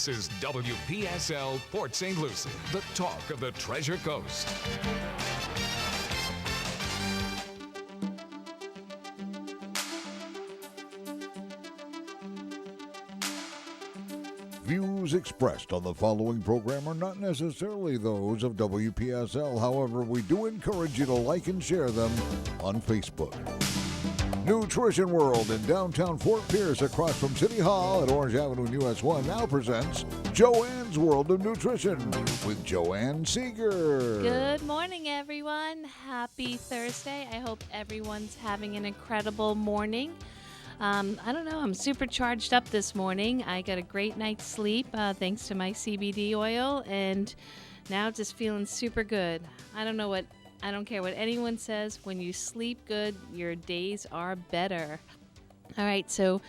This is WPSL Port St. Lucie, the talk of the Treasure Coast. Views expressed on the following program are not necessarily those of WPSL. However, we do encourage you to like and share them on Facebook. Nutrition World in downtown Fort Pierce across from City Hall at Orange Avenue and US 1 now presents Joanne's World of Nutrition with Joanne Seeger. Good morning, everyone. Happy Thursday. I hope everyone's having an incredible morning. I don't know, I'm super charged up this morning. I got a great night's sleep thanks to my CBD oil, and now just feeling super good. I don't care what anyone says. When you sleep good, your days are better. All right, so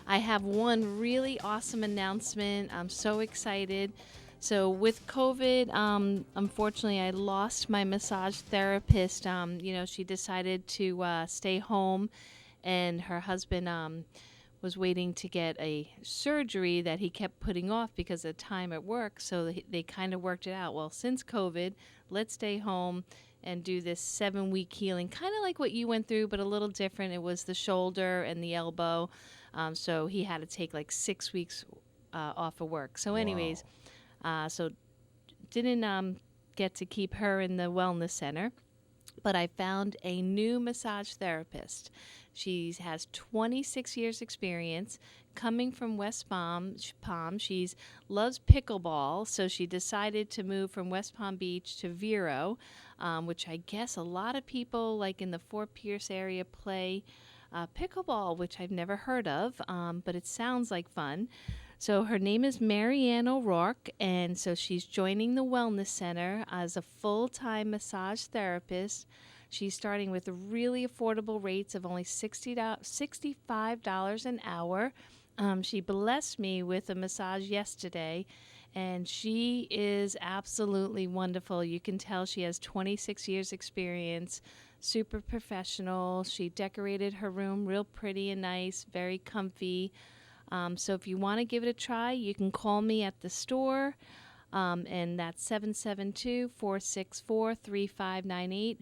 I have one really awesome announcement. I'm so excited. So with COVID, unfortunately, I lost my massage therapist. She decided to stay home, and her husband was waiting to get a surgery that he kept putting off because of time at work. So they kind of worked it out. Well, since COVID, let's stay home and do this 7-week healing, kind of like what you went through, but a little different. It was the shoulder and the elbow. So he had to take like 6 weeks off of work. So anyways, so didn't get to keep her in the wellness center, but I found a new massage therapist. She has 26 years experience coming from West Palm. She loves pickleball, so she decided to move from West Palm Beach to Vero, which I guess a lot of people like in the Fort Pierce area play pickleball, which I've never heard of, but it sounds like fun. So her name is Marianne O'Rourke, and so she's joining the Wellness Center as a full-time massage therapist. She's starting with really affordable rates of only $65 an hour. She blessed me with a massage yesterday, and she is absolutely wonderful. You can tell she has 26 years experience, super professional. She decorated her room real pretty and nice, very comfy. So if you want to give it a try, you can call me at the store, and that's 772-464-3598.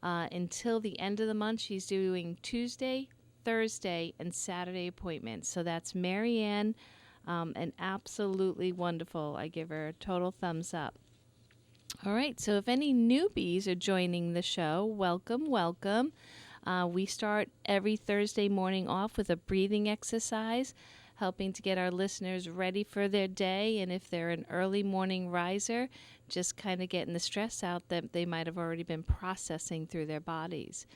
Until the end of the month, she's doing Tuesday, Thursday, and Saturday appointments. So that's Marianne, and absolutely wonderful. I give her a total thumbs up. All right, so if any newbies are joining the show, welcome, welcome. We start every Thursday morning off with a breathing exercise, helping to get our listeners ready for their day. And if they're an early morning riser, just kind of getting the stress out that they might have already been processing through their bodies.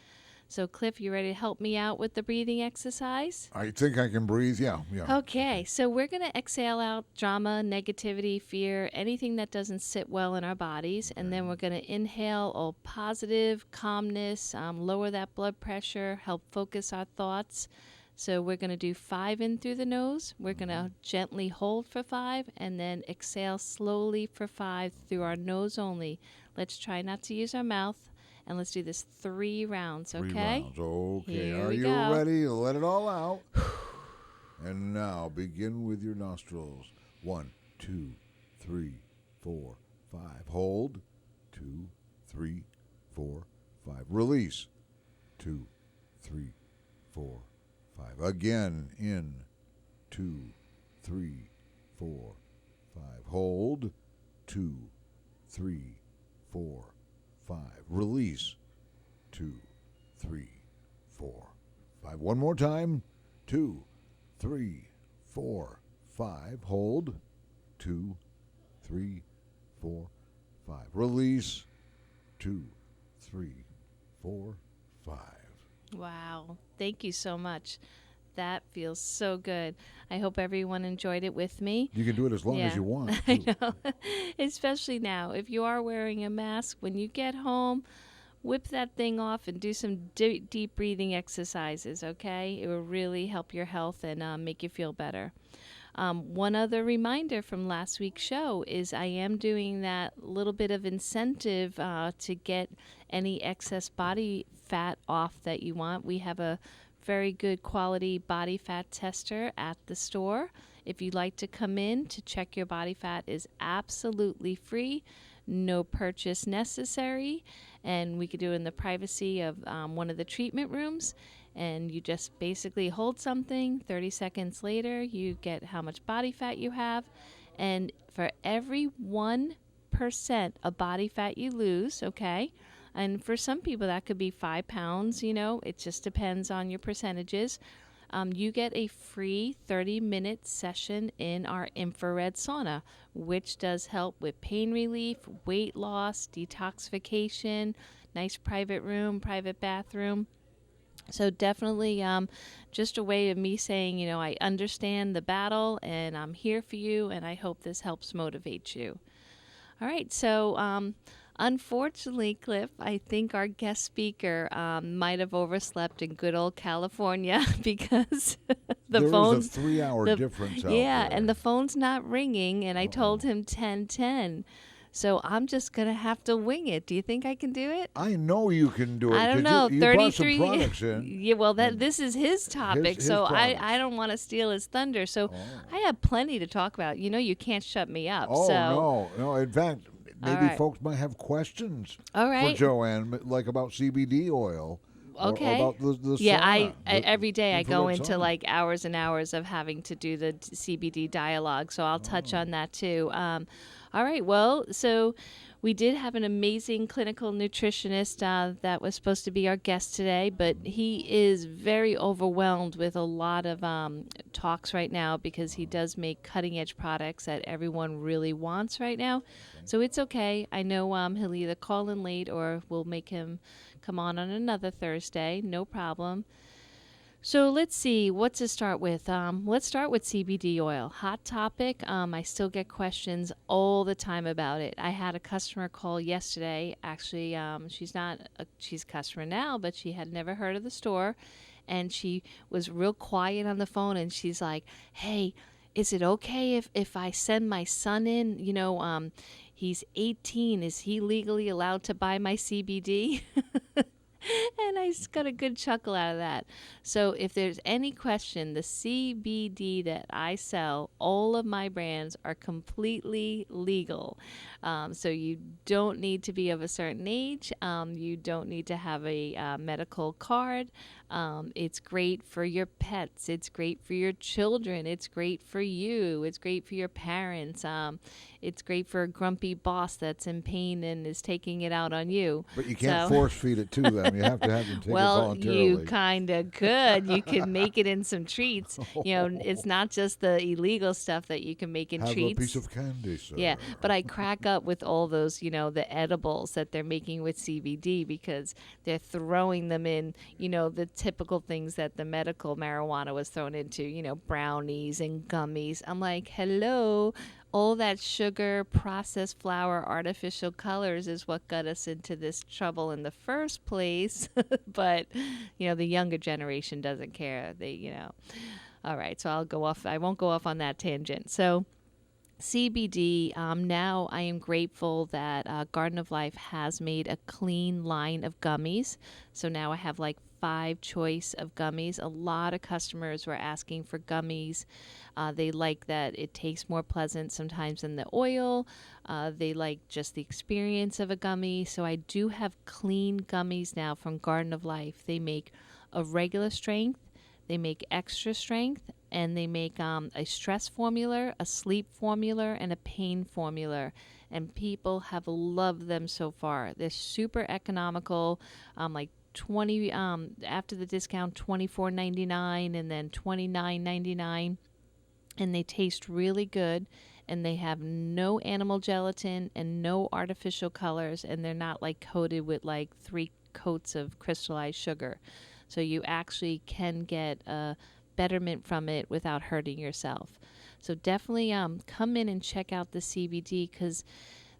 So, Cliff, you ready to help me out with the breathing exercise? I think I can breathe, yeah. Okay, so we're going to exhale out drama, negativity, fear, anything that doesn't sit well in our bodies. And then we're going to inhale all positive, calmness, lower that blood pressure, help focus our thoughts. So we're going to do 5 in through the nose. We're going to gently hold for 5 and then exhale slowly for 5 through our nose only. Let's try not to use our mouth, and let's do this 3 rounds, okay? 3 rounds, okay. Here Are we you go. ready? Let it all out. And now begin with your nostrils. 1, 2, 3, 4, 5. Hold. 2, 3, 4, 5. Release. 2, 3, 4, 5. Again, in. 2, 3, 4, 5. Hold. 2, 3, 4, 5. Release. 2, 3, 4, 5. One more time. 2, 3, 4, 5. Hold. 2, 3, 4, 5. Release. 2, 3, 4, 5. Wow. Thank you so much. That feels so good. I hope everyone enjoyed it with me. You can do it as long as you want. I know. Especially now. If you are wearing a mask, when you get home, whip that thing off and do some deep breathing exercises, okay? It will really help your health and make you feel better. One other reminder from last week's show is I am doing that little bit of incentive to get any excess body fat off that you want. We have a very good quality body fat tester at the store. If you'd like to come in to check your body fat, is absolutely free, no purchase necessary, and we could do it in the privacy of one of the treatment rooms. And you just basically hold something. 30 seconds later, you get how much body fat you have, and for every 1% of body fat you lose, okay? And for some people, that could be 5 pounds, it just depends on your percentages. You get a free 30-minute session in our infrared sauna, which does help with pain relief, weight loss, detoxification, nice private room, private bathroom. So definitely just a way of me saying, I understand the battle and I'm here for you, and I hope this helps motivate you. All right, so unfortunately, Cliff, I think our guest speaker might have overslept in good old California because the phone's... There's a 3-hour difference out there. Yeah, and the phone's not ringing, and I told him 10:10. So I'm just going to have to wing it. Do you think I can do it? I know you can do it. I don't know. You 33 brought some products in. Yeah, well, this is his topic, His so products. I don't want to steal his thunder. So I have plenty to talk about. You can't shut me up. Oh, so. no. In fact, maybe right. folks might have questions All right. for Joanne, like about CBD oil. Okay. Or about the Yeah, sauna, every day I go infrared into sauna. like hours and hours of having to do the CBD dialogue, so I'll touch on that too. All right, well, so we did have an amazing clinical nutritionist that was supposed to be our guest today, but he is very overwhelmed with a lot of talks right now because he does make cutting-edge products that everyone really wants right now. So it's okay. I know he'll either call in late or we'll make him come on another Thursday. No problem. So let's see, what to start with. Let's start with CBD oil. Hot topic. I still get questions all the time about it. I had a customer call yesterday. Actually, she's a customer now, but she had never heard of the store. And she was real quiet on the phone, and she's like, hey, is it okay if I send my son in? He's 18. Is he legally allowed to buy my CBD? And I just got a good chuckle out of that. So if there's any question, the CBD that I sell, all of my brands are completely legal. So you don't need to be of a certain age. You don't need to have a medical card. It's great for your pets. It's great for your children. It's great for you. It's great for your parents. It's great for a grumpy boss that's in pain and is taking it out on you. But you can't force feed it to them. You have to have them take it voluntarily. You kind of could. You can make it in some treats. It's not just the illegal stuff that you can make in have treats. A piece of candy, sir. Yeah, but I crack up with all those, the edibles that they're making with CBD because they're throwing them in, the typical things that the medical marijuana was thrown into, brownies and gummies. I'm like, hello. All that sugar, processed flour, artificial colors is what got us into this trouble in the first place. But, the younger generation doesn't care. All right, so I won't go off on that tangent. So CBD, now I am grateful that Garden of Life has made a clean line of gummies. So now I have like 5 choice of gummies. A lot of customers were asking for gummies. They like that it tastes more pleasant sometimes than the oil. They like just the experience of a gummy. So I do have clean gummies now from Garden of Life. They make a regular strength, they make extra strength, and they make a stress formula, a sleep formula, and a pain formula. And people have loved them so far. They're super economical, like 20 after the discount, $24.99 and then $29.99. And they taste really good, and they have no animal gelatin and no artificial colors, and they're not like coated with like 3 coats of crystallized sugar. So you actually can get a betterment from it without hurting yourself. So definitely come in and check out the CBD because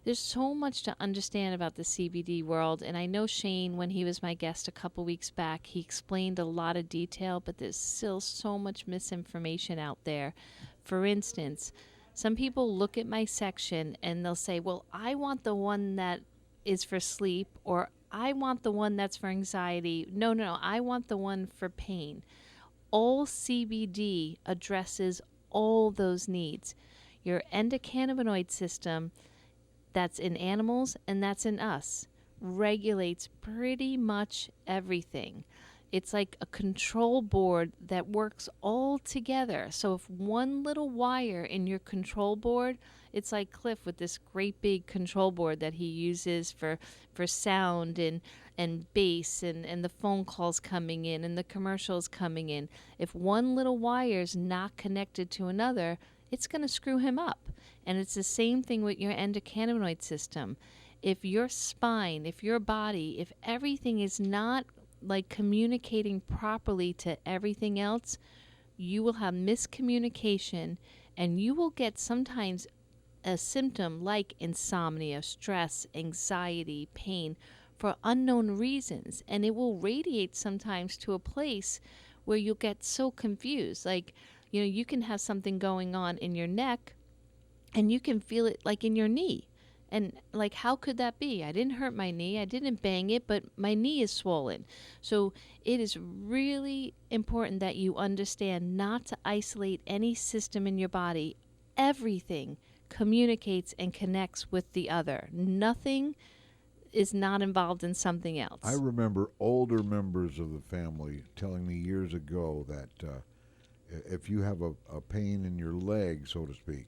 there's so much to understand about the CBD world. And I know Shane, when he was my guest a couple weeks back, he explained a lot of detail, but there's still so much misinformation out there. For instance, some people look at my section and they'll say, well, I want the one that is for sleep, or I want the one that's for anxiety. No, I want the one for pain. All CBD addresses all those needs. Your endocannabinoid system, that's in animals and that's in us, regulates pretty much everything. It's like a control board that works all together. So if one little wire in your control board, it's like Cliff with this great big control board that he uses for sound and bass and the phone calls coming in and the commercials coming in. If one little wire is not connected to another, it's going to screw him up. And it's the same thing with your endocannabinoid system. If your spine, if your body, if everything is not like communicating properly to everything else, you will have miscommunication and you will get sometimes a symptom like insomnia, stress, anxiety, pain for unknown reasons. And it will radiate sometimes to a place where you'll get so confused. Like, you can have something going on in your neck and you can feel it like in your knee. And like, how could that be? I didn't hurt my knee. I didn't bang it, but my knee is swollen. So it is really important that you understand not to isolate any system in your body. Everything communicates and connects with the other. Nothing is not involved in something else. I remember older members of the family telling me years ago that if you have a pain in your leg, so to speak,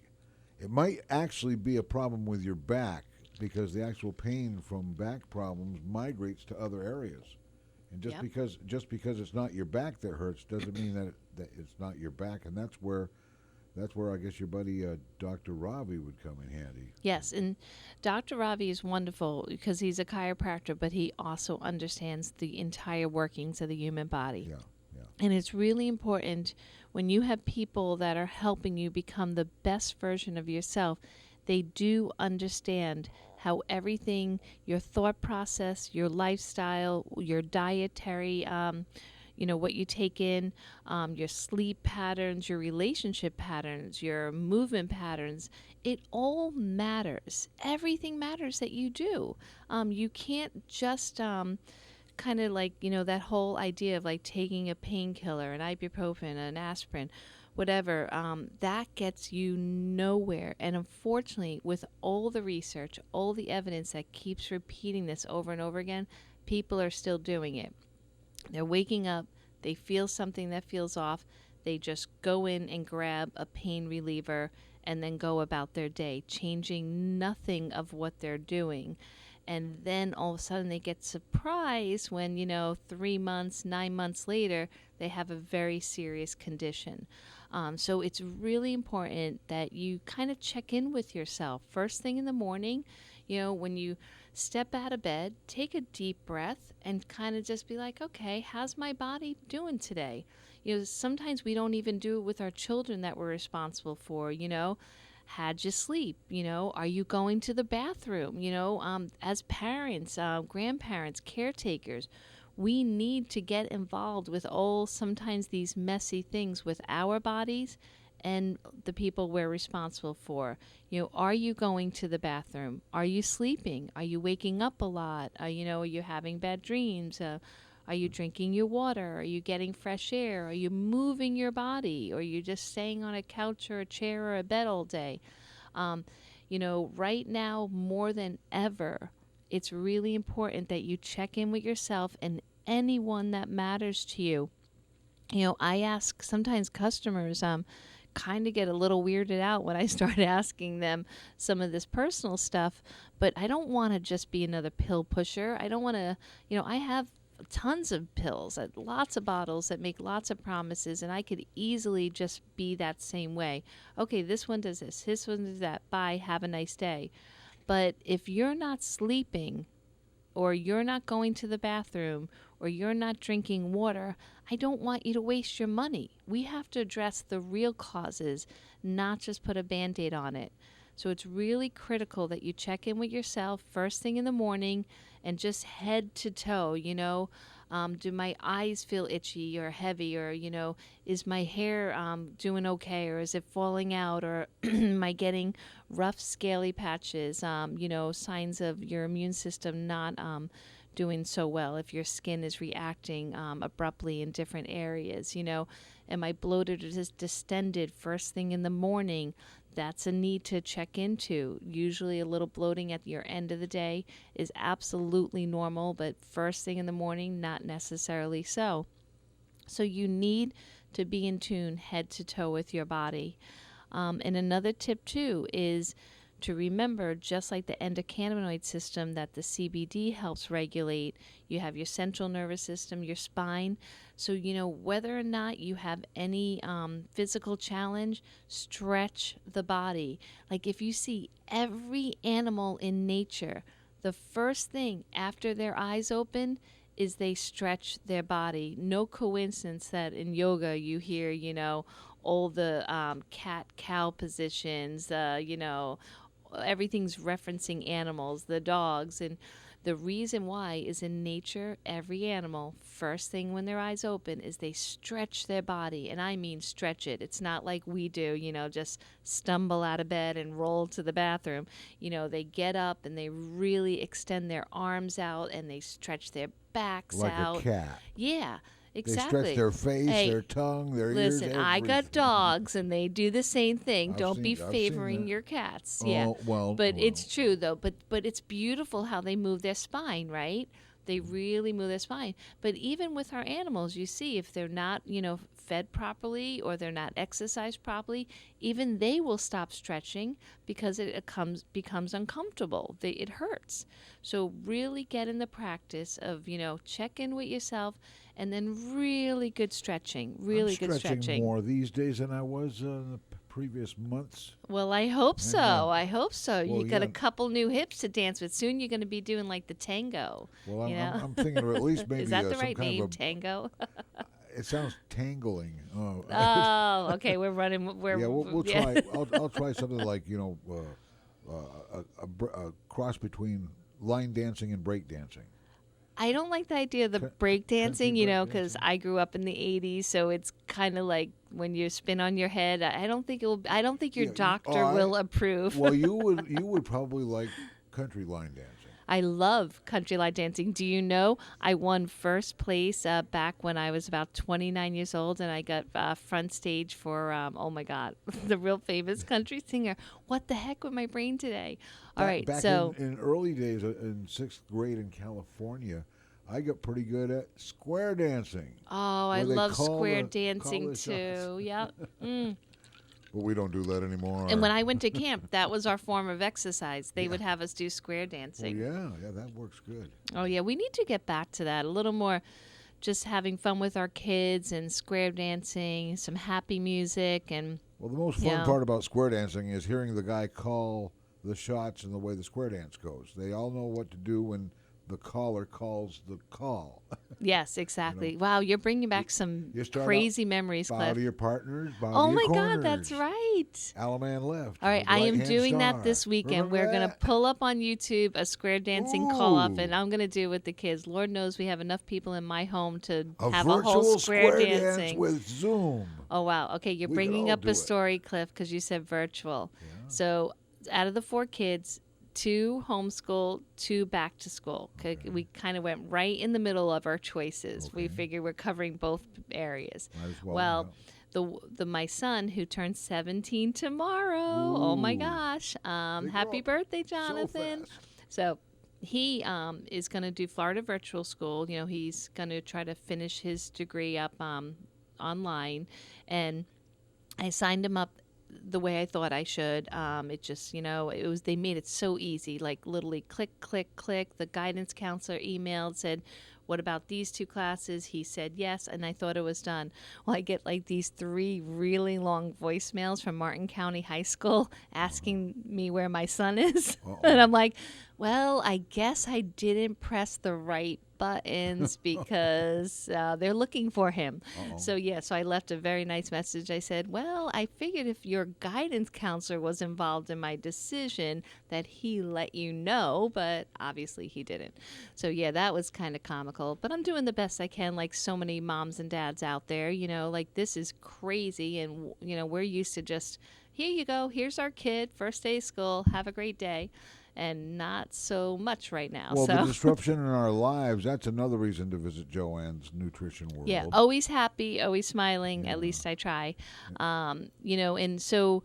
it might actually be a problem with your back because the actual pain from back problems migrates to other areas. And just because it's not your back that hurts doesn't mean that it's not your back. And that's where I guess your buddy Dr. Ravi would come in handy. Yes, and Dr. Ravi is wonderful because he's a chiropractor, but he also understands the entire workings of the human body. Yeah. And it's really important when you have people that are helping you become the best version of yourself, they do understand how everything, your thought process, your lifestyle, your dietary, what you take in, your sleep patterns, your relationship patterns, your movement patterns, it all matters. Everything matters that you do. You can't just kind of like, that whole idea of like taking a painkiller, an ibuprofen, an aspirin, whatever, that gets you nowhere. And unfortunately, with all the research, all the evidence that keeps repeating this over and over again, people are still doing it. They're waking up, they feel something that feels off, they just go in and grab a pain reliever and then go about their day, changing nothing of what they're doing. And then all of a sudden they get surprised when, 3 months, 9 months later, they have a very serious condition. So it's really important that you kind of check in with yourself. First thing in the morning, when you step out of bed, take a deep breath and kind of just be like, okay, how's my body doing today? Sometimes we don't even do it with our children that we're responsible for, How'd you sleep? Are you going to the bathroom? As parents, grandparents, caretakers, we need to get involved with sometimes these messy things with our bodies and the people we're responsible for. Are you going to the bathroom? Are you sleeping? Are you waking up a lot? Are you having bad dreams? Are you drinking your water? Are you getting fresh air? Are you moving your body? Or are you just staying on a couch or a chair or a bed all day? Right now, more than ever, it's really important that you check in with yourself and anyone that matters to you. I ask sometimes customers kind of get a little weirded out when I start asking them some of this personal stuff, but I don't want to just be another pill pusher. I don't want to, I have tons of pills, lots of bottles that make lots of promises, and I could easily just be that same way. Okay, this one does this one does that, bye, have a nice day. But if you're not sleeping, or you're not going to the bathroom, or you're not drinking water, I don't want you to waste your money. We have to address the real causes, not just put a Band-Aid on it. So it's really critical that you check in with yourself first thing in the morning and just head to toe, do my eyes feel itchy or heavy, or, is my hair doing okay, or is it falling out, or am I getting rough scaly patches, signs of your immune system not doing so well, if your skin is reacting abruptly in different areas. Am I bloated or just distended first thing in the morning? That's a need to check into. Usually a little bloating at your end of the day is absolutely normal, but first thing in the morning, not necessarily so. So you need to be in tune head to toe with your body. And another tip too is to remember, just like the endocannabinoid system that the CBD helps regulate, you have your central nervous system, your spine. So, whether or not you have any physical challenge, stretch the body. Like if you see every animal in nature, the first thing after their eyes open is they stretch their body. No coincidence that in yoga you hear, all the cat-cow positions, everything's referencing animals, the dogs. And the reason why is in nature, every animal, first thing when their eyes open is they stretch their body. And I mean stretch it. It's not like we do, just stumble out of bed and roll to the bathroom. They get up and they really extend their arms out and they stretch their backs out. Like a cat. Yeah. They Exactly. stretch their face, their tongue, their ears. Listen, I got dogs, and they do the same thing. Don't be I've favoring seen your cats. Well, It's true though. But it's beautiful how they move their spine, right? They really move their spine. But even with our animals, you see, if they're not, fed properly or they're not exercised properly, even they will stop stretching because it becomes uncomfortable. It hurts. So really get in the practice of, check in with yourself and then really good stretching. Really I'm good stretching. more these days than I was in the previous months. Well, I hope so. Yeah. I hope so. Well, You got a yeah. couple new hips to dance with. Soon you're going to be doing like the tango. Well, I'm thinking of at least maybe Is that the some right kind name, of tango? It sounds tangling. Oh, okay. We're running. We'll try. I'll try something like a cross between line dancing and break dancing. I don't like the idea of the break dancing, because I grew up in the '80s, so it's kind of like when you spin on your head. I don't think your doctor will approve. Well, you would probably like country line dancing. I love country line dancing. Do you know I won first place back when I was about 29 years old, and I got front stage for, oh my God, the real famous country singer. What the heck with my brain today? All right, back so in early days in 6th grade in California, I got pretty good at square dancing. Oh, I love square dancing too. Yep. But we don't do that anymore. And when I went to camp, that was our form of exercise. They would have us do square dancing. Well, yeah, that works good. Oh, yeah, we need to get back to that. A little more just having fun with our kids and square dancing, some happy music. And well, the most fun part about square dancing is hearing the guy call the shots and the way the square dance goes. They all know what to do when the caller calls the call. Yes, exactly. Wow, you're bringing back some crazy memories, bow Cliff. to your partners, bow Oh to my your corners. God, that's right. Alaman left. All right, I am right-hand doing star. that this weekend. Remember We're going to that? pull up on YouTube a square dancing call-up, Ooh. and I'm going to do it with the kids. Lord knows we have enough people in my home to A have a virtual whole square dance dancing. with Zoom. Oh, wow. Okay, you're We could bringing all up do a it. story, Cliff, because you said virtual. Yeah. So out of the 4 kids, 2 homeschool, 2 back to school. Okay. We kind of went right in the middle of our choices. We figured we're covering both areas. Might as well. My son, who turns 17 tomorrow. Oh my Ooh. gosh! They Happy grow up birthday, Jonathan! fast. So he is going to do Florida virtual school. He's going to try to finish his degree up online, and I signed him up the way I thought I should. It just, they made it so easy, like literally click, click, click. The guidance counselor emailed, said, what about these 2 classes? He said yes, and I thought it was done. Well, I get like these 3 really long voicemails from Martin County High School asking me where my son is. And I'm like, well, I guess I didn't press the right buttons because they're looking for him. So I left a very nice message. I said, well, I figured if your guidance counselor was involved in my decision that he let you know, but obviously he didn't. So that was kind of comical, but I'm doing the best I can, like so many moms and dads out there. Like this is crazy, and we're used to just, here you go, here's our kid, first day of school, have a great day. and not so much right now. Well, so. the disruption in our lives, that's another reason to visit Joanne's Nutrition World. Yeah, always happy, always smiling. At least I try. And so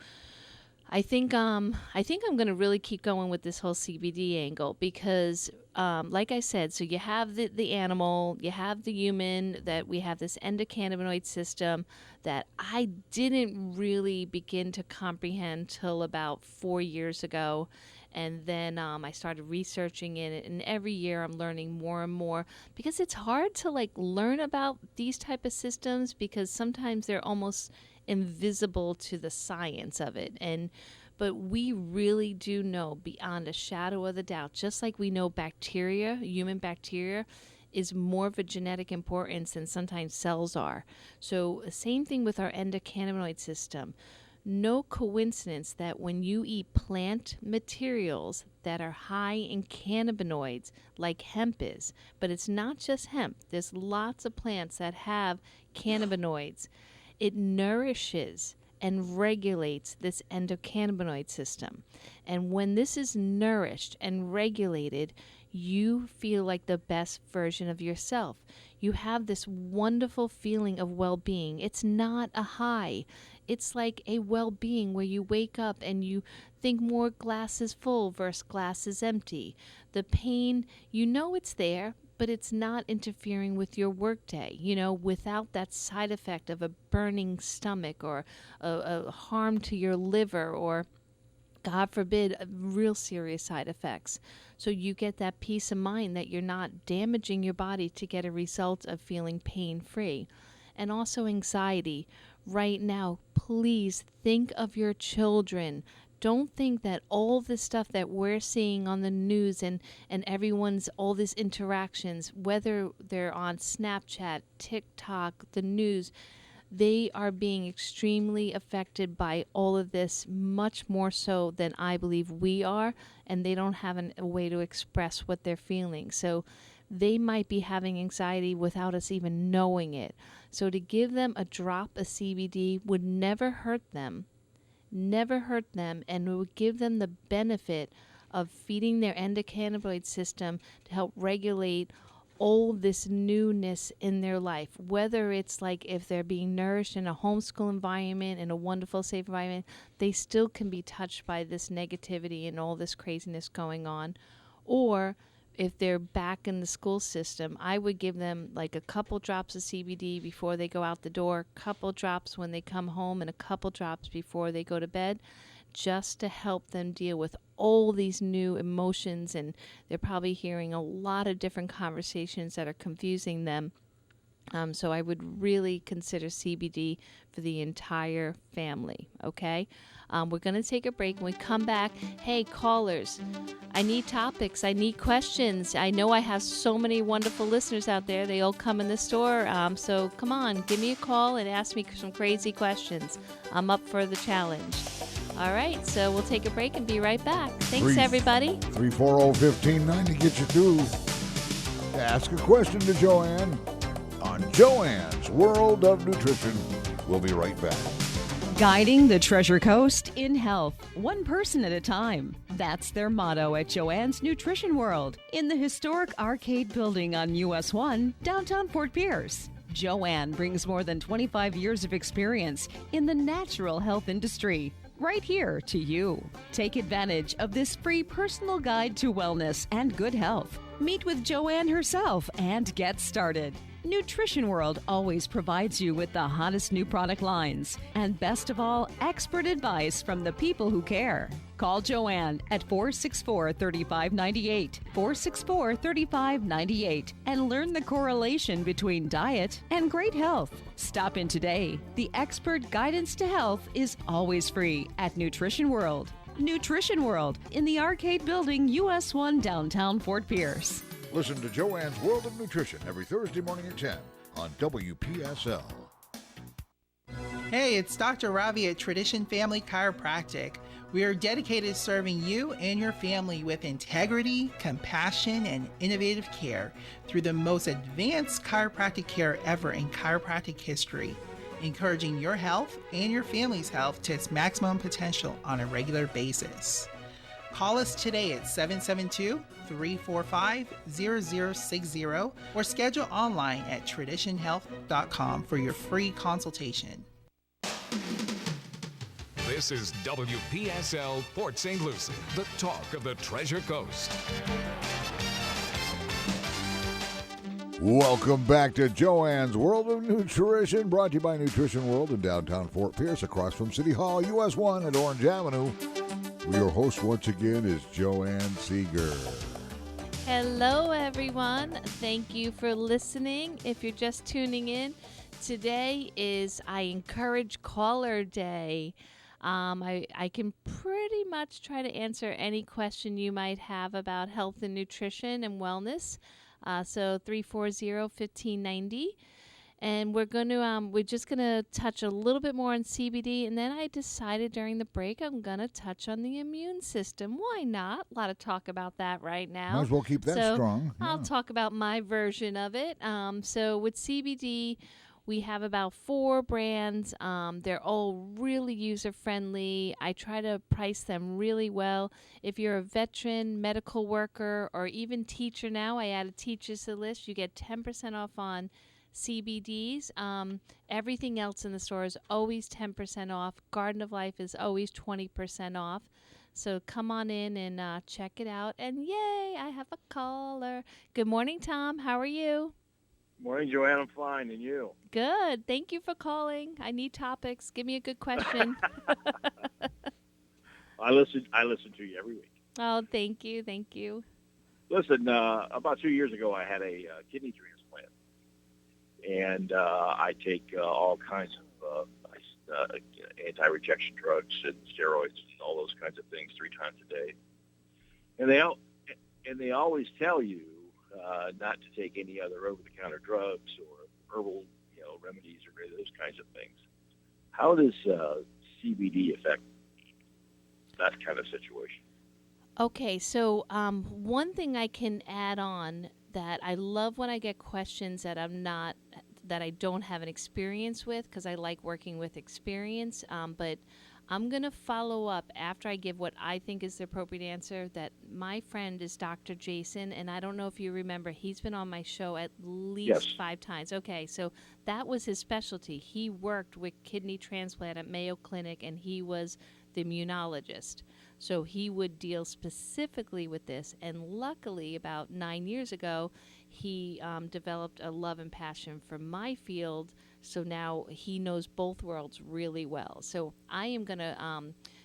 I think I'm going to really keep going with this whole CBD angle because, like I said, so you have the animal, you have the human, that we have this endocannabinoid system that I didn't really begin to comprehend till about 4 years ago. And then I started researching it, and every year I'm learning more and more because it's hard to learn about these type of systems because sometimes they're almost invisible to the science of it. But we really do know beyond a shadow of a doubt, just like we know bacteria, human bacteria, is more of a genetic importance than sometimes cells are. So same thing with our endocannabinoid system. No coincidence that when you eat plant materials that are high in cannabinoids, like hemp is, but it's not just hemp. There's lots of plants that have cannabinoids. It nourishes and regulates this endocannabinoid system. And when this is nourished and regulated, you feel like the best version of yourself. You have this wonderful feeling of well-being. It's not a high. It's like a well-being where you wake up and you think more glasses full versus glasses empty. The pain, it's there, but it's not interfering with your workday, without that side effect of a burning stomach or a harm to your liver or, God forbid, real serious side effects. So you get that peace of mind that you're not damaging your body to get a result of feeling pain-free. And also anxiety. Right now, please think of your children. Don't think that all this stuff that we're seeing on the news and everyone's, all these interactions, whether they're on Snapchat, TikTok, the news, they are being extremely affected by all of this, much more so than I believe we are, and they don't have a way to express what they're feeling. So they might be having anxiety without us even knowing it. So to give them a drop of CBD would never hurt them, and it would give them the benefit of feeding their endocannabinoid system to help regulate all this newness in their life, whether it's if they're being nourished in a homeschool environment, in a wonderful, safe environment, they still can be touched by this negativity and all this craziness going on. Or if they're back in the school system, I would give them a couple drops of CBD before they go out the door, couple drops when they come home, and a couple drops before they go to bed, just to help them deal with all these new emotions. And they're probably hearing a lot of different conversations that are confusing them. So I would really consider CBD for the entire family, okay? We're going to take a break. When we come back, hey, callers, I need topics. I need questions. I know I have so many wonderful listeners out there. They all come in the store. So come on, give me a call and ask me some crazy questions. I'm up for the challenge. All right, so we'll take a break and be right back. Thanks, everybody. 340-1590 gets you through. Ask a question to Joanne on Joanne's World of Nutrition. We'll be right back. Guiding the Treasure Coast in health, one person at a time. That's their motto at Joanne's Nutrition World in the historic arcade building on US 1, downtown Fort Pierce. Joanne brings more than 25 years of experience in the natural health industry, right here to you. Take advantage of this free personal guide to wellness and good health. Meet with Joanne herself and get started. Nutrition World always provides you with the hottest new product lines and, best of all, expert advice from the people who care. Call Joanne at 464-3598, 464-3598, and learn the correlation between diet and great health. Stop in today. The expert guidance to health is always free at Nutrition World. Nutrition World in the Arcade Building, US 1, downtown Fort Pierce. Listen to Joanne's World of Nutrition every Thursday morning at 10 on WPSL. Hey, it's Dr. Ravi at Tradition Family Chiropractic. We are dedicated to serving you and your family with integrity, compassion, and innovative care through the most advanced chiropractic care ever in chiropractic history, encouraging your health and your family's health to its maximum potential on a regular basis. Call us today at 772-345-0060 or schedule online at traditionhealth.com for your free consultation. This is WPSL Port St. Lucie, the talk of the Treasure Coast. Welcome back to Joanne's World of Nutrition, brought to you by Nutrition World in downtown Fort Pierce, across from City Hall, US 1 at Orange Avenue. Your host once again is Joanne Seeger. Hello, everyone. Thank you for listening. If you're just tuning in, today is I Encourage Caller Day. I can pretty much try to answer any question you might have about health and nutrition and wellness. So 340-1590. And we're just gonna touch a little bit more on CBD, and then I decided during the break I'm gonna touch on the immune system. Why not? A lot of talk about that right now. Might as well keep that strong. I'll talk about my version of it. So with CBD, we have about 4 brands. They're all really user-friendly. I try to price them really well. If you're a veteran, medical worker, or even teacher now, I added teachers to the list, you get 10% off on CBDs. Everything else in the store is always 10% off. Garden of Life is always 20% off. So come on in and check it out. And yay, I have a caller. Good morning, Tom. How are you? Morning, Joanne. I'm fine, and you? Good. Thank you for calling. I need topics. Give me a good question. I listen to you every week. Oh, thank you. Thank you. Listen, about 2 years ago, I had a kidney transplant, and I take all kinds of anti-rejection drugs and steroids and all those kinds of things 3 times a day. And they always tell you not to take any other over-the-counter drugs or herbal, remedies or those kinds of things. How does CBD affect that kind of situation? Okay, so one thing I can add on that I love when I get questions that I don't have an experience with, because I like working with experience, but I'm going to follow up after I give what I think is the appropriate answer. That my friend is Dr. Jason, and I don't know if you remember, he's been on my show at least 5 times. Okay, so that was his specialty. He worked with kidney transplant at Mayo Clinic, and he was the immunologist. So he would deal specifically with this, and luckily about 9 years ago, he developed a love and passion for my field. So now he knows both worlds really well. So I am going to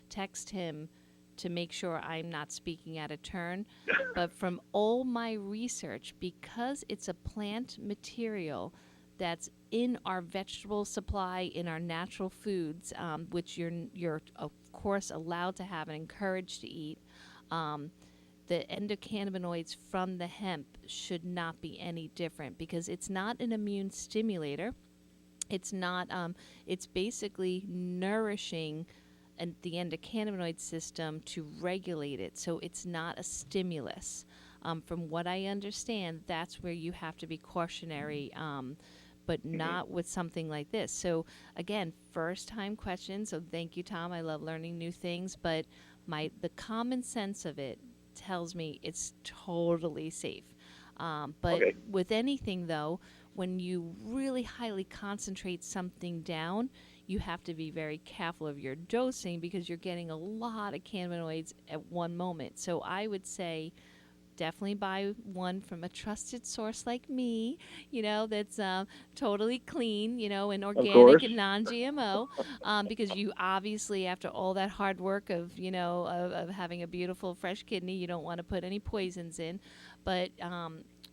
text him to make sure I'm not speaking out of turn. But from all my research, because it's a plant material that's in our vegetable supply, in our natural foods, which you're of course allowed to have and encouraged to eat, the endocannabinoids from the hemp should not be any different, because it's not an immune stimulator. It's not. It's basically nourishing the endocannabinoid system to regulate it. So it's not a stimulus. From what I understand, that's where you have to be cautionary, but not with something like this. So again, first time question. So thank you, Tom. I love learning new things, but the common sense of it tells me it's totally safe. But with anything, though, when you really highly concentrate something down, you have to be very careful of your dosing, because you're getting a lot of cannabinoids at one moment. So I would say definitely buy one from a trusted source like me, that's totally clean, and organic and non-GMO, because you obviously, after all that hard work of having a beautiful fresh kidney, you don't want to put any poisons in. But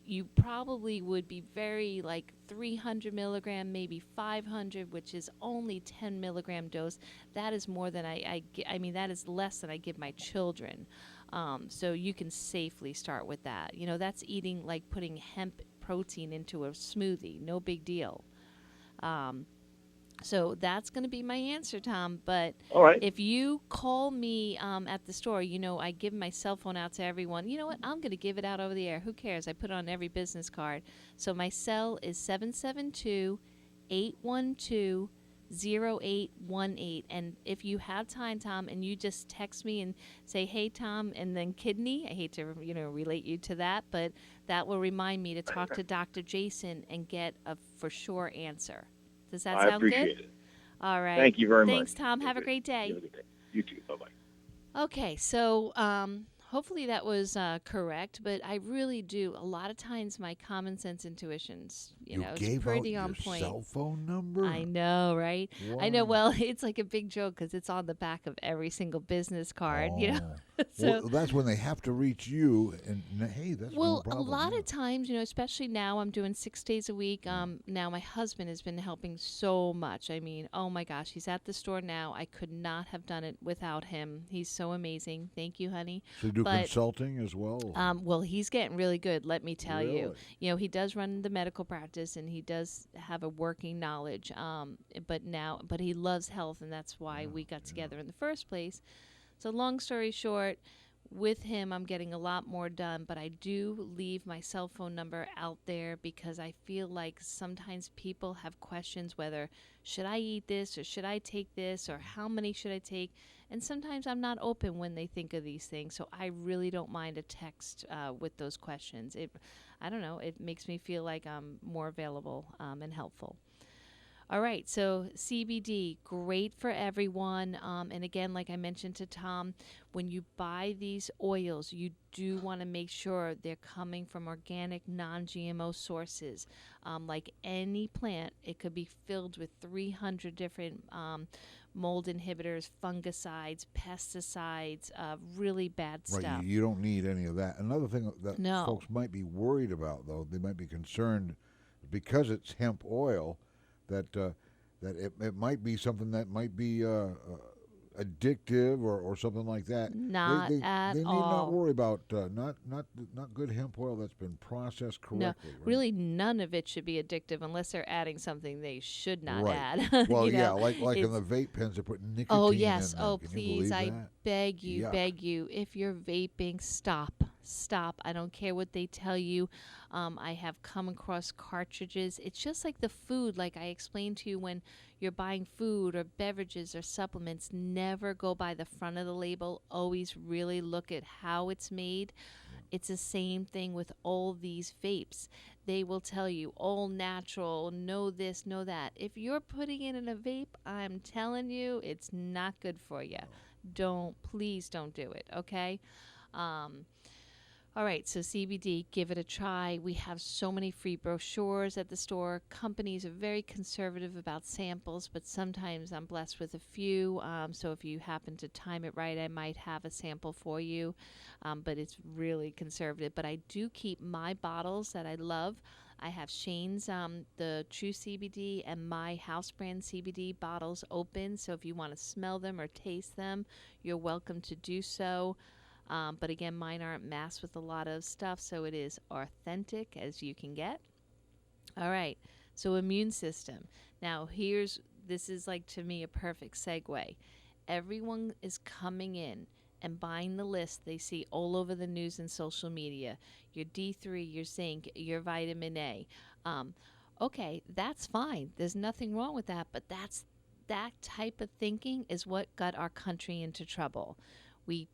you probably would be very 300 milligram, maybe 500, which is only 10 milligram dose. That is more than that is less than I give my children. So you can safely start with that. That's eating like putting hemp protein into a smoothie. No big deal. So that's going to be my answer, Tom. But if you call me at the store, I give my cell phone out to everyone. You know what? I'm going to give it out over the air. Who cares? I put it on every business card. So my cell is 772-812 0818. And if you have time, Tom, and you just text me and say, hey, Tom, and then kidney, I hate to, relate you to that, but that will remind me to talk to Dr. Jason and get a for sure answer. Does that I sound good? appreciate it. All right. Thank you very much. Thanks, Tom. Have a great day. You have a good day. You too. Bye-bye. Okay, so hopefully that was correct, but I really do. A lot of times my common sense intuitions, You it's gave pretty out on your point. cell phone number? I know, right? I know. Wow. Well, it's like a big joke because it's on the back of every single business card, Oh. So, Well, that's when they have to reach you, and hey, that's no well, problem. a lot yeah. of times, especially now I'm doing 6 days a week. Now my husband has been helping so much. I mean, oh my gosh, he's at the store now. I could not have done it without him. He's so amazing. Thank you, honey. So you do But, consulting as well? well, he's getting really good, let me tell you. Really? He does run the medical practice and he does have a working knowledge. But he loves health, and that's why we got together in the first place. So long story short, with him, I'm getting a lot more done, but I do leave my cell phone number out there because I feel like sometimes people have questions whether should I eat this or should I take this or how many should I take, and sometimes I'm not open when they think of these things, so I really don't mind a text with those questions. I don't know, it makes me feel like I'm more available and helpful. All right, so CBD, great for everyone. And again, like I mentioned to Tom, when you buy these oils, you do want to make sure they're coming from organic, non-GMO sources. Like any plant, it could be filled with 300 different mold inhibitors, fungicides, pesticides, really bad Right, stuff. you don't need any of that. Another thing that No. folks might be worried about, though, they might be concerned because it's hemp oil, that it might be something that might be addictive or something like that. Not at they need all. not worry about not good hemp oil that's been processed No, correctly. Right? really, none of it should be addictive unless they're adding something they should not Right. add. Well, You yeah, know, like in it's- the vape pens, they put nicotine Oh in yes. them. Oh Can you please, believe I that? beg you, Yuck. beg you. If you're vaping, stop. Stop. I don't care what they tell you. I have come across cartridges. It's just like the food, like I explained to you when you're buying food or beverages or supplements. Never go by the front of the label. Always really look at how it's made. It's the same thing with all these vapes. They will tell you all natural, no this, no that. If you're putting it in a vape, I'm telling you, it's not good for you. Please don't do it, okay? All right, so CBD, give it a try. We have so many free brochures at the store. Companies are very conservative about samples, but sometimes I'm blessed with a few. So if you happen to time it right, I might have a sample for you. But it's really conservative. But I do keep my bottles that I love. I have Shane's, the True CBD, and my house brand CBD bottles open. So if you want to smell them or taste them, you're welcome to do so. But again, mine aren't masked with a lot of stuff, so it is authentic as you can get. All right, so immune system. Now, this is like to me a perfect segue. Everyone is coming in and buying the list they see all over the news and social media. Your D3, your zinc, your vitamin A. Okay, that's fine. There's nothing wrong with that, but that type of thinking is what got our country into trouble. We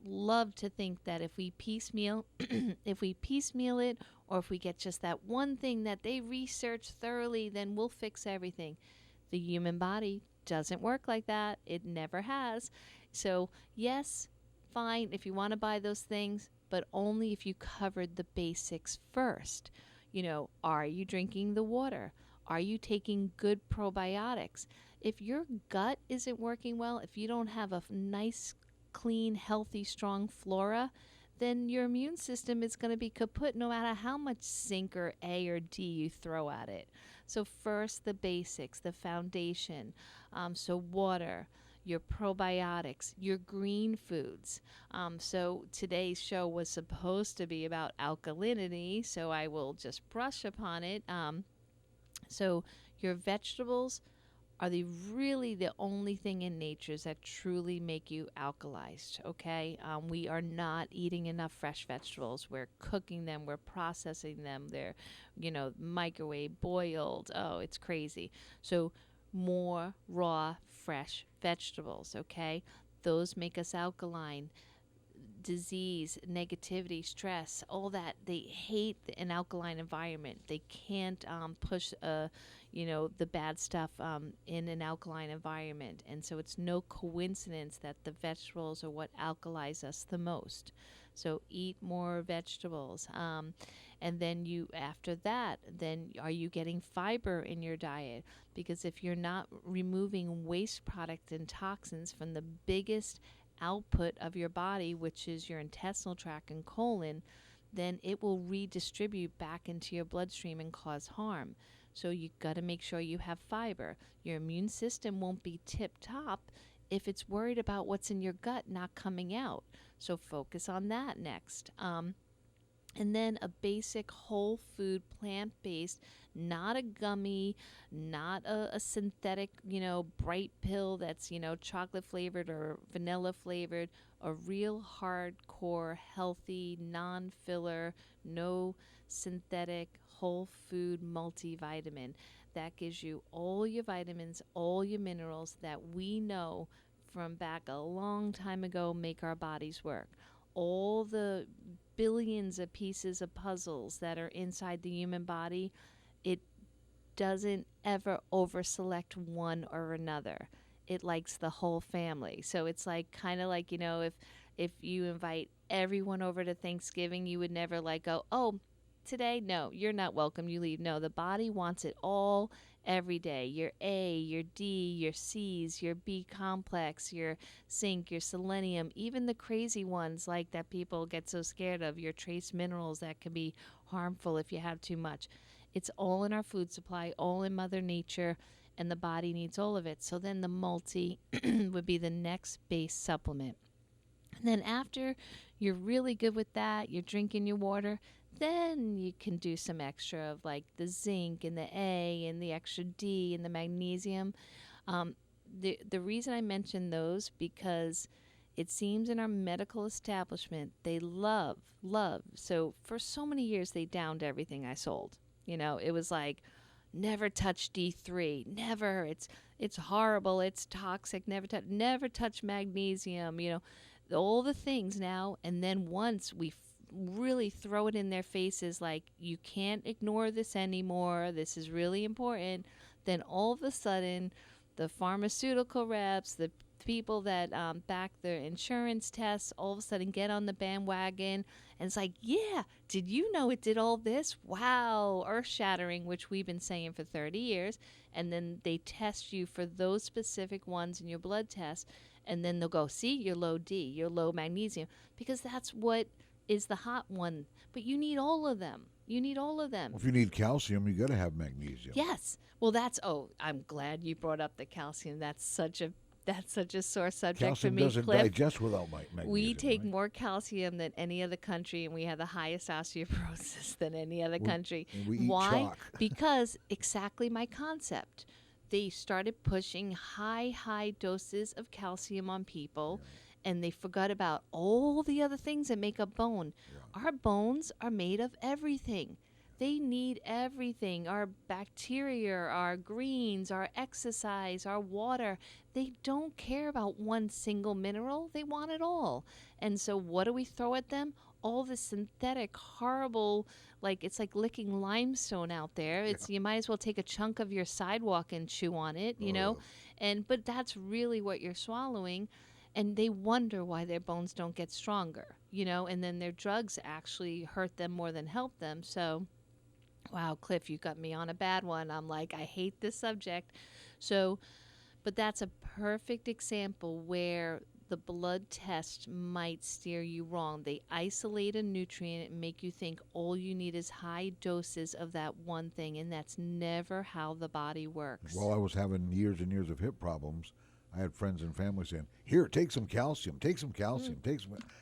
love to think that if we piecemeal it, or if we get just that one thing that they research thoroughly, then we'll fix everything. The human body doesn't work like that. It never has. So yes, fine if you want to buy those things, but only if you covered the basics first. Are you drinking the water? Are you taking good probiotics? If your gut isn't working well, if you don't have a nice, clean, healthy, strong flora, then your immune system is going to be kaput no matter how much zinc or A or D you throw at it. So first, the basics, the foundation. So water, your probiotics, your green foods. So today's show was supposed to be about alkalinity, so I will just brush upon it. So your vegetables are really the only thing in nature that truly make you alkalized, okay? We are not eating enough fresh vegetables. We're cooking them. We're processing them. They're, microwave, boiled. Oh, it's crazy. So more raw, fresh vegetables, okay? Those make us alkaline. Disease, negativity, stress, all that. They hate an alkaline environment. They can't push, the bad stuff in an alkaline environment. And so it's no coincidence that the vegetables are what alkalize us the most. So eat more vegetables. And then after that, then are you getting fiber in your diet? Because if you're not removing waste product and toxins from the biggest output of your body, which is your intestinal tract and colon, then it will redistribute back into your bloodstream and cause harm. So you got to make sure you have fiber. Your immune system won't be tip top if it's worried about what's in your gut not coming out. So focus on that next. And then a basic whole food, plant-based, not a gummy, not a synthetic, bright pill that's, chocolate flavored or vanilla flavored, a real hardcore, healthy, non-filler, no synthetic, whole food multivitamin. That gives you all your vitamins, all your minerals that we know from back a long time ago make our bodies work. All the billions of pieces of puzzles that are inside the human body, it doesn't ever over-select one or another. It likes the whole family. So it's like kind of like, if you invite everyone over to Thanksgiving, you would never go, oh, today, no, you're not welcome, you leave. No, the body wants it all every day. Your A, your D, your C's, your B complex, your zinc, your selenium, even the crazy ones like that people get so scared of, your trace minerals that can be harmful if you have too much. It's all in our food supply, all in Mother Nature, and the body needs all of it. So then the multi would be the next base supplement. And then after you're really good with that, you're drinking your water, then you can do some extra of like the zinc and the A and the extra D and the magnesium. The reason I mention those, because it seems in our medical establishment, they love. So for so many years, they downed everything I sold. It was like, never touch D3, never. It's horrible. It's toxic. Never touch magnesium. All the things now. And then once we really throw it in their faces, like, you can't ignore this anymore, this is really important, then all of a sudden the pharmaceutical reps, the people that back their insurance tests, all of a sudden get on the bandwagon, and it's like, yeah, did you know it did all this? Wow, earth-shattering, which we've been saying for 30 years. And then they test you for those specific ones in your blood test, and then they'll go, see, you're low D, you're low magnesium, because that's what is the hot one. But you need all of them. Well, if you need calcium, you got to have magnesium. Yes. Well, I'm glad you brought up the calcium. That's such a sore subject Calcium for me, doesn't Cliff. digest without magnesium. We take right? more calcium than any other country, and we have the highest osteoporosis than any other country. We eat Why? chalk. Because exactly my concept. They started pushing high doses of calcium on people, and they forgot about all the other things that make up bone. Yeah. Our bones are made of everything. They need everything. Our bacteria, our greens, our exercise, our water. They don't care about one single mineral. They want it all. And so what do we throw at them? All the synthetic, horrible, it's like licking limestone out there. You might as well take a chunk of your sidewalk and chew on it, but that's really what you're swallowing. And they wonder why their bones don't get stronger, and then their drugs actually hurt them more than help them. So, wow, Cliff, you got me on a bad one. I'm like, I hate this subject. So, but that's a perfect example where the blood test might steer you wrong. They isolate a nutrient and make you think all you need is high doses of that one thing, and that's never how the body works. While I was having years and years of hip problems, I had friends and family saying, here, take some calcium, take some.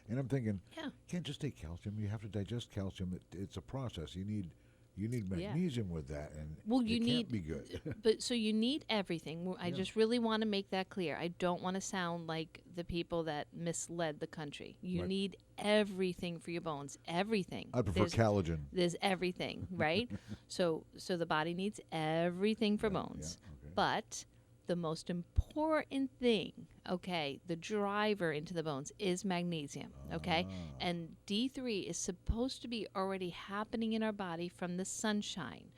And I'm thinking, you can't just take calcium. You have to digest calcium. It's a process. You need magnesium with that, and can't be good. But so you need everything. I just really want to make that clear. I don't want to sound like the people that misled the country. You need everything for your bones. Everything. I prefer collagen. There's everything, right? So the body needs everything for bones. Yeah, okay. But the most important thing, okay, the driver into the bones is magnesium, okay? And D3 is supposed to be already happening in our body from the sunshine.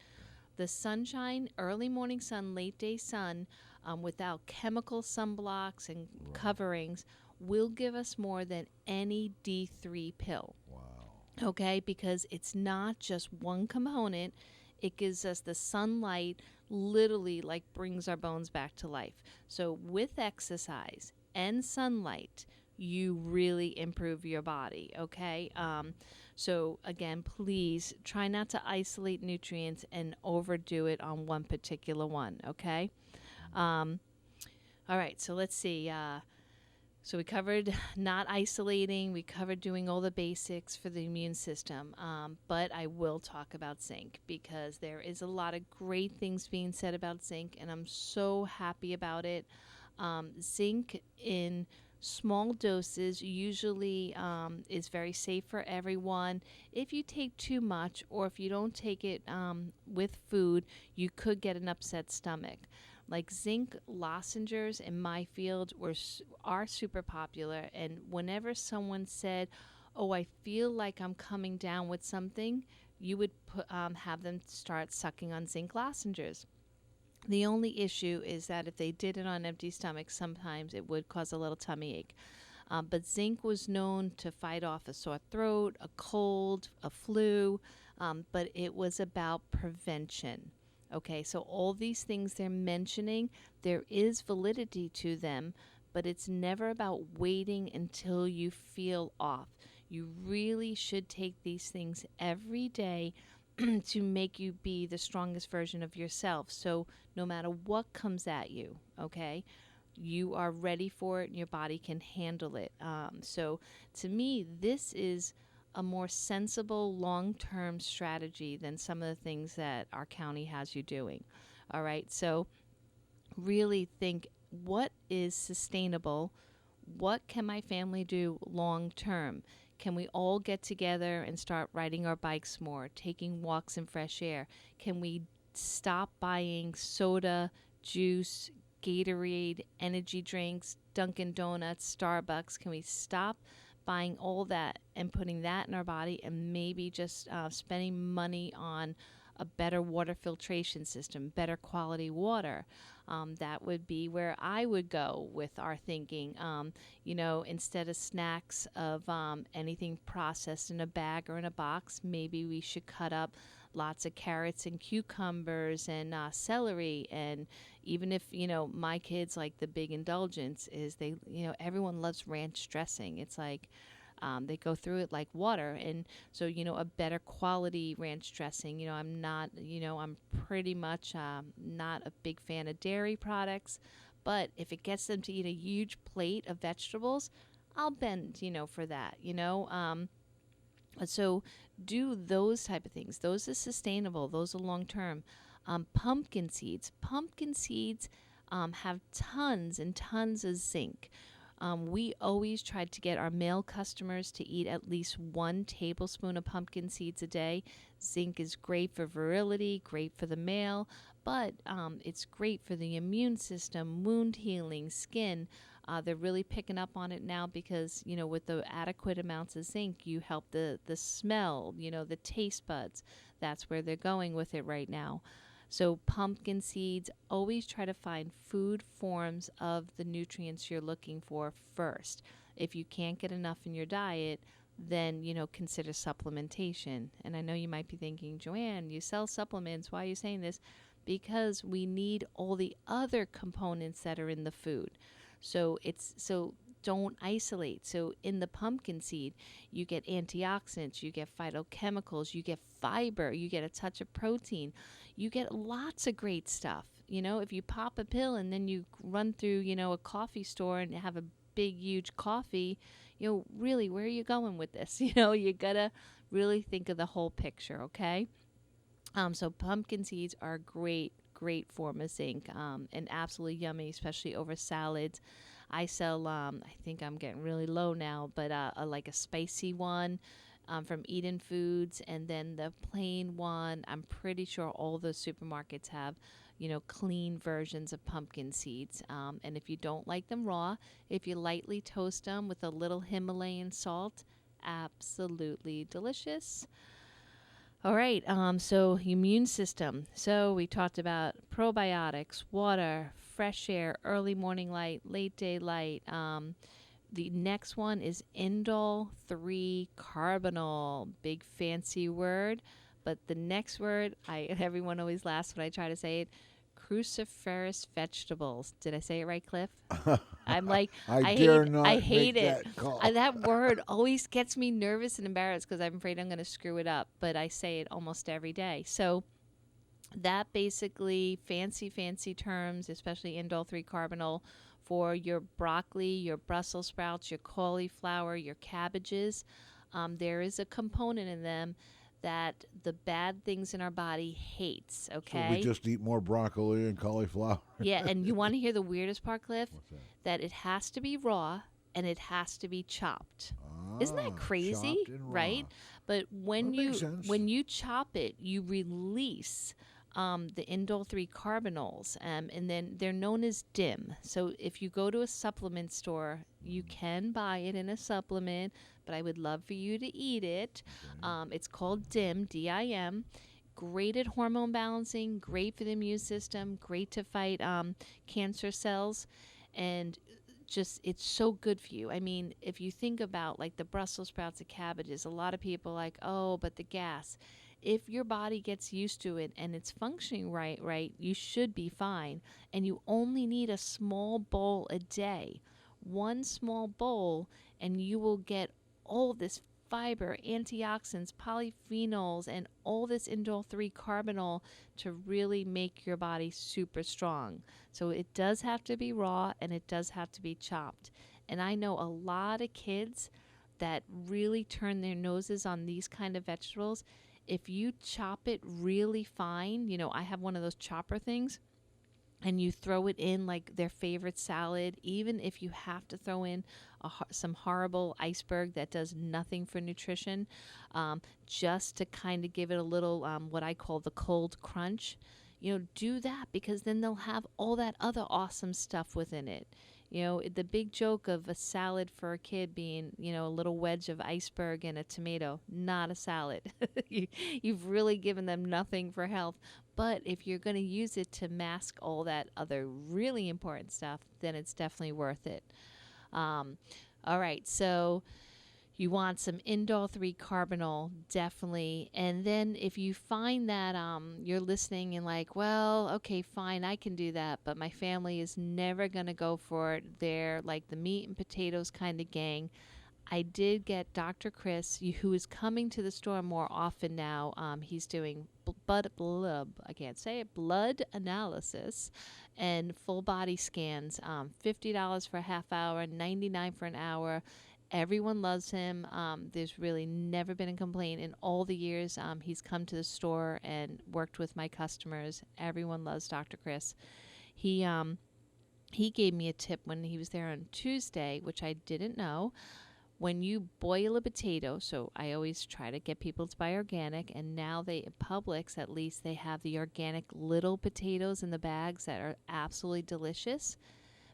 The sunshine, early morning sun, late day sun, without chemical sunblocks and coverings, will give us more than any D3 pill. Wow. Okay, because it's not just one component. It gives us the sunlight, literally like brings our bones back to life. So with exercise and sunlight, you really improve your body, okay? So again, please try not to isolate nutrients and overdo it on one particular one, okay? All right, so let's see. So we covered not isolating. We covered doing all the basics for the immune system. But I will talk about zinc because there is a lot of great things being said about zinc, and I'm so happy about it. Zinc in small doses usually is very safe for everyone. If you take too much or if you don't take it with food, you could get an upset stomach. Like zinc lozenges in my field are super popular, and whenever someone said, "Oh, I feel like I'm coming down with something," you would have them start sucking on zinc lozenges. The only issue is that if they did it on empty stomach, sometimes it would cause a little tummy ache. But zinc was known to fight off a sore throat, a cold, a flu, but it was about prevention. Okay, so all these things they're mentioning, there is validity to them, but it's never about waiting until you feel off. You really should take these things every day to make you be the strongest version of yourself. So no matter what comes at you, okay, you are ready for it and your body can handle it. So to me, this is a more sensible long-term strategy than some of the things that our county has you doing. All right, so really think, what is sustainable? What can my family do long-term? Can we all get together and start riding our bikes more, taking walks in fresh air? Can we stop buying soda, juice, Gatorade, energy drinks, Dunkin' Donuts, Starbucks? Can we stop buying all that and putting that in our body and maybe just spending money on a better water filtration system, better quality water? That would be where I would go with our thinking. Instead of snacks of anything processed in a bag or in a box, maybe we should cut up lots of carrots and cucumbers and celery. And even if, my kids, like, the big indulgence is everyone loves ranch dressing. It's like they go through it like water. And so, a better quality ranch dressing. I'm pretty much not a big fan of dairy products, but if it gets them to eat a huge plate of vegetables, I'll bend, for that, So do those type of things. Those are sustainable. Those are long term. Pumpkin seeds. Pumpkin seeds have tons and tons of zinc. We always tried to get our male customers to eat at least 1 tablespoon of pumpkin seeds a day. Zinc is great for virility, great for the male, but it's great for the immune system, wound healing, skin. They're really picking up on it now because, with the adequate amounts of zinc, you help the smell, the taste buds. That's where they're going with it right now. So pumpkin seeds, always try to find food forms of the nutrients you're looking for first. If you can't get enough in your diet, then, consider supplementation. And I know you might be thinking, Joanne, you sell supplements. Why are you saying this? Because we need all the other components that are in the food. So don't isolate. So in the pumpkin seed, you get antioxidants, you get phytochemicals, you get fiber, you get a touch of protein, you get lots of great stuff. If you pop a pill and then you run through, a coffee store and have a big, huge coffee, really, where are you going with this? You gotta really think of the whole picture, okay? So pumpkin seeds are a great form of zinc, and absolutely yummy, especially over salads. I sell, I think I'm getting really low now, but like a spicy one. from Eden Foods, and then the plain one. I'm pretty sure all those supermarkets have, clean versions of pumpkin seeds. And if you don't like them raw, if you lightly toast them with a little Himalayan salt, absolutely delicious. All right, so immune system. So we talked about probiotics, water, fresh air, early morning light, late day light. The next one is indole 3 carbinol. Big fancy word, but the next word, everyone always laughs when I try to say it. Cruciferous vegetables. Did I say it right, Cliff? I'm like, I dare not I hate make it. that call. That word always gets me nervous and embarrassed because I'm afraid I'm going to screw it up, but I say it almost every day. So that basically, fancy terms, especially indole 3 carbinol, for your broccoli, your Brussels sprouts, your cauliflower, your cabbages. There is a component in them that the bad things in our body hates, okay? So we just eat more broccoli and cauliflower? Yeah, and you want to hear the weirdest part, Cliff? What's that? That it has to be raw and it has to be chopped. Isn't that crazy? Chopped and raw. Right? But when That makes sense. you chop it, you release the indole 3 carbinols, and then they're known as DIM. So if you go to a supplement store, you can buy it in a supplement, but I would love for you to eat it. It's called DIM, D-I-M. Great at hormone balancing, great for the immune system, great to fight cancer cells, and just it's so good for you. I mean, if you think about like the Brussels sprouts, the cabbages, a lot of people are like, oh, but the gas. If your body gets used to it and it's functioning right, you should be fine. And you only need a small bowl a day. One small bowl, and you will get all this fiber, antioxidants, polyphenols, and all this indole 3 carbinol to really make your body super strong. So it does have to be raw and it does have to be chopped. And I know a lot of kids that really turn their noses on these kind of vegetables. If you chop it really fine, I have one of those chopper things, and you throw it in like their favorite salad, even if you have to throw in some horrible iceberg that does nothing for nutrition, just to kind of give it a little, what I call the cold crunch, do that, because then they'll have all that other awesome stuff within it. The big joke of a salad for a kid being, a little wedge of iceberg and a tomato, not a salad. You've really given them nothing for health. But if you're going to use it to mask all that other really important stuff, then it's definitely worth it. All right, so you want some indole 3 carbinol, definitely. And then if you find that you're listening and like, well, okay, fine, I can do that, but my family is never going to go for it. They're like the meat and potatoes kind of gang. I did get Dr. Chris, who is coming to the store more often now. He's doing blood analysis and full body scans. $50 for a half hour, $99 for an hour. Everyone loves him. There's really never been a complaint in all the years he's come to the store and worked with my customers. Everyone loves Dr. Chris. He gave me a tip when he was there on Tuesday, which I didn't know. When you boil a potato, so I always try to get people to buy organic, and now Publix at least, they have the organic little potatoes in the bags that are absolutely delicious.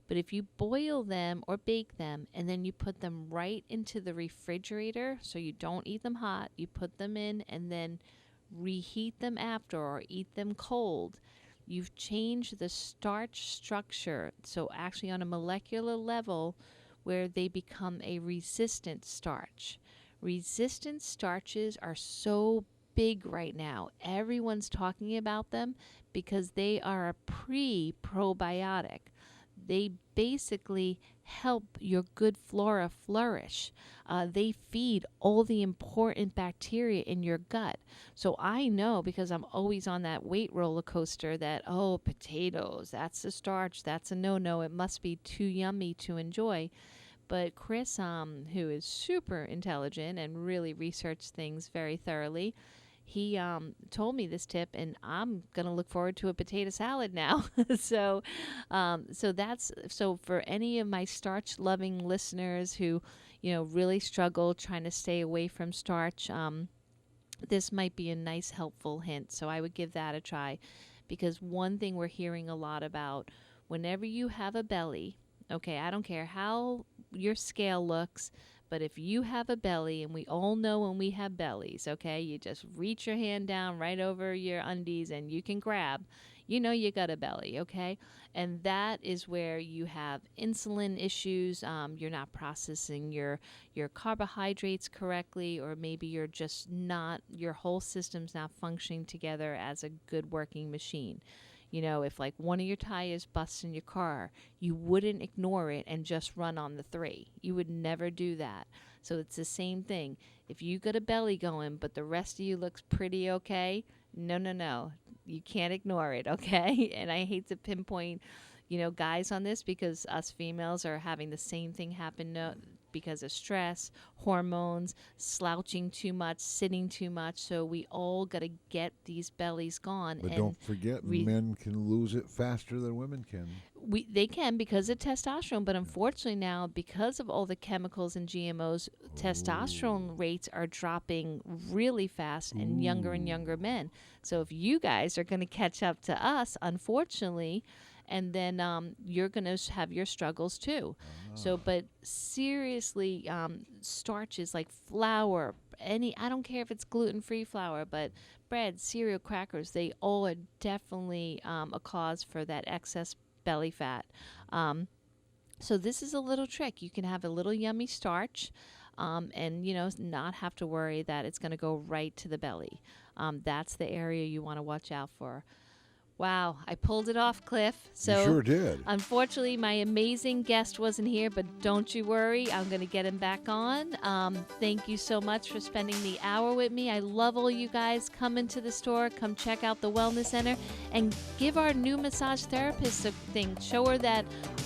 But if you boil them or bake them and then you put them right into the refrigerator, so you don't eat them hot, you put them in and then reheat them after or eat them cold, you've changed the starch structure. So actually on a molecular level, where they become a resistant starch. Resistant starches are so big right now. Everyone's talking about them because they are a pre-probiotic. They basically help your good flora flourish. They feed all the important bacteria in your gut. So I know, because I'm always on that weight roller coaster, that, oh, potatoes, that's a starch, that's a no-no, it must be too yummy to enjoy. But Chris, who is super intelligent and really researched things very thoroughly, he told me this tip, and I'm gonna look forward to a potato salad now. So for any of my starch-loving listeners who, really struggle trying to stay away from starch, this might be a nice helpful hint. So I would give that a try, because one thing we're hearing a lot about, whenever you have a belly, okay, I don't care how your scale looks, but if you have a belly, and we all know when we have bellies, okay, you just reach your hand down right over your undies and you can grab, you got a belly, okay? And that is where you have insulin issues. You're not processing your carbohydrates correctly, or maybe you're just not, your whole system's not functioning together as a good working machine. If like one of your tires busts in your car, you wouldn't ignore it and just run on the 3. You would never do that. So it's the same thing. If you got a belly going, but the rest of you looks pretty okay, no. You can't ignore it, okay? And I hate to pinpoint, guys on this, because us females are having the same thing happen because of stress, hormones, slouching too much, sitting too much. So we all got to get these bellies gone. But don't forget, men can lose it faster than women can. They can, because of testosterone, but unfortunately now, because of all the chemicals and GMOs, testosterone rates are dropping really fast in younger and younger men. So if you guys are going to catch up to us, unfortunately, and then you're going to have your struggles too. So, but seriously, starches like flour, I don't care if it's gluten-free flour, but bread, cereal, crackers, they all are definitely a cause for that excess belly fat. So this is a little trick. You can have a little yummy starch, and not have to worry that it's going to go right to the belly. That's the area you want to watch out for. Wow, I pulled it off, Cliff. So you sure did. Unfortunately, my amazing guest wasn't here, but don't you worry. I'm going to get him back on. Thank you so much for spending the hour with me. I love all you guys. Come into the store. Come check out the Wellness Center. And give our new massage therapist a thing. Show her that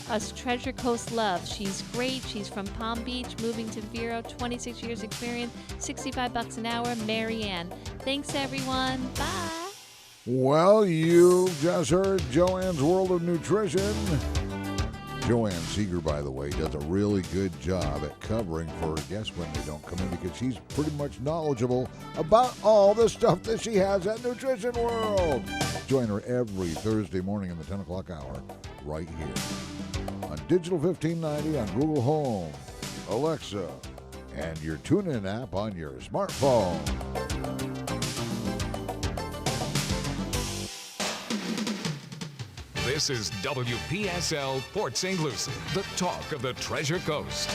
us Treasure Coast love. She's great. She's from Palm Beach, moving to Vero, 26 years experience, $65 an hour, Mary Ann. Thanks, everyone. Bye. Well, you just heard Joanne's World of Nutrition. Joanne Seeger, by the way, does a really good job at covering for her guests when they don't come in, because she's pretty much knowledgeable about all the stuff that she has at Nutrition World. Join her every Thursday morning in the 10 o'clock hour right here on Digital 1590 on Google Home, Alexa, and your TuneIn app on your smartphone. This is WPSL Port St. Lucie, the talk of the Treasure Coast.